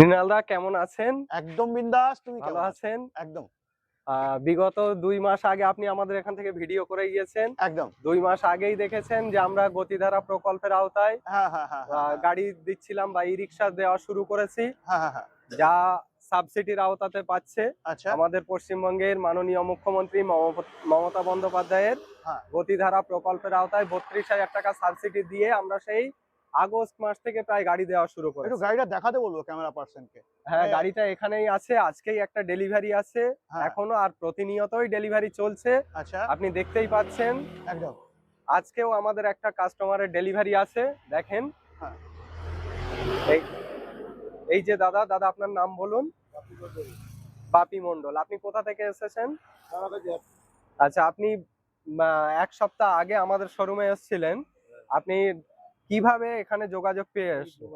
মৃণালদা কেমন আছেন? একদম বিন্দাস। তুমি ভালো কেমন আছো? আছেন? একদম বিগত ২ মাস আগে আপনি আমাদের এখান থেকে ভিডিও করে গিয়েছেন। একদম ২ মাস আগেই দেখেছেন যে আমরা গতিধারা প্রকল্পের আওতায় হ্যাঁ হ্যাঁ হ্যাঁ হ্যাঁ হ্যাঁ গাড়ি দিচ্ছিলাম বা ই-রিকশা দেওয়া শুরু করেছি। হ্যাঁ হ্যাঁ হ্যাঁ। যা সাবসিডির আওতাতে পাচ্ছে আচ্ছা। আমাদের পশ্চিমবঙ্গের মাননীয় মুখ্যমন্ত্রী মমতা বন্দ্যোপাধ্যায়ের হ্যাঁ গতিধারা প্রকল্পের আওতায় ৩২,০০০ টাকা সাবসিডি দিয়ে আমরা সেই আগস্ট মাস থেকে প্রায় গাড়ি দেওয়া শুরু একটু করেছি। গাড়িটা দেখাতে বলবো ক্যামেরা পার্সনকে। হ্যাঁ, গাড়িটা এখানেই আছে। আজকেই একটা ডেলিভারি আছে। হ্যাঁ। এখনো আর প্রতিনিয়তই ডেলিভারি চলছে। আচ্ছা। আপনি দেখতেই পাচ্ছেন। একদম। আজকেও আমাদের একটা কাস্টমারের ডেলিভারি আছে। দেখেন। হ্যাঁ। এই এই যে দাদা, আপনার নাম বলুন? বাপি মণ্ডল। আপনি কোথা থেকে এসেছেন? আচ্ছা, আপনি ১ সপ্তাহ আগে আমাদের শোরুমে এসেছিলেন। আপনি কিভাবে এখানে যোগাযোগ পেয়ে এসেছেন?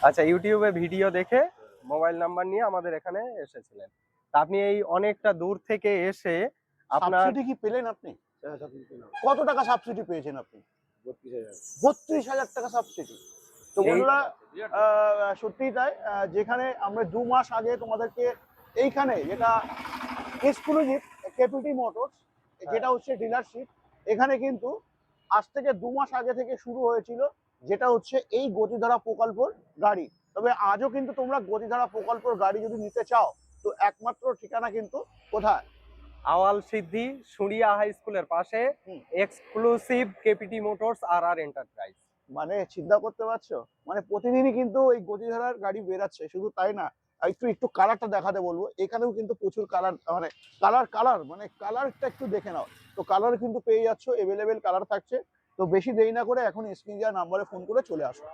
আচ্ছা, ইউটিউবে ভিডিও দেখে মোবাইল নাম্বার নিয়ে আমাদের এখানে এসেছিলেন। তা আপনি এই অনেকটা দূর থেকে এসে আপনার সাবসিডি কি পেলেন আপনি? কত টাকা সাবসিডি পেয়েছেন আপনি? ৩২,০০০ টাকা সাবসিডি। তো এই বন্ধুরা, সত্যিই তাই। যেখানে আমরা ২ মাস আগে তোমাদেরকে এইখানে যেটা এক্সক্লুসিভ কেপিটি মোটরস, যেটা হচ্ছে ডিলারশিপ, এখানে কিন্তু আজ থেকে ২ মাস আগে থেকে শুরু হয়েছিল, যেটা হচ্ছে এই গতিধারা প্রকল্পর গাড়ি। তবে আজও কিন্তু তোমরা গতিধারা প্রকল্পর গাড়ি যদি নিতে চাও, তো একমাত্র ঠিকানা কিন্তু কোথায়? আওয়াল সিদ্ধি সুরিয়া হাই স্কুলের পাশে হুম। Exclusive KPT motors R enterprise. মানে চিন্তা করতে পারছো, মানে প্রতিদিনই কিন্তু এই গতিধারার গাড়ি বেরাচ্ছে। শুধু তাই না, আর একটু একটু কালারটা দেখাতে বলবো। এখানেও কিন্তু প্রচুর কালার, মানে কালার মানে কালারটা একটু দেখে নাও। তো কালার কিন্তু পেয়ে যাচ্ছ, এভেলেবেল কালার থাকছে। তো বেশি দেরি না করে এখন স্ক্রিনে দেওয়া নাম্বারে ফোন করে চলে আসো।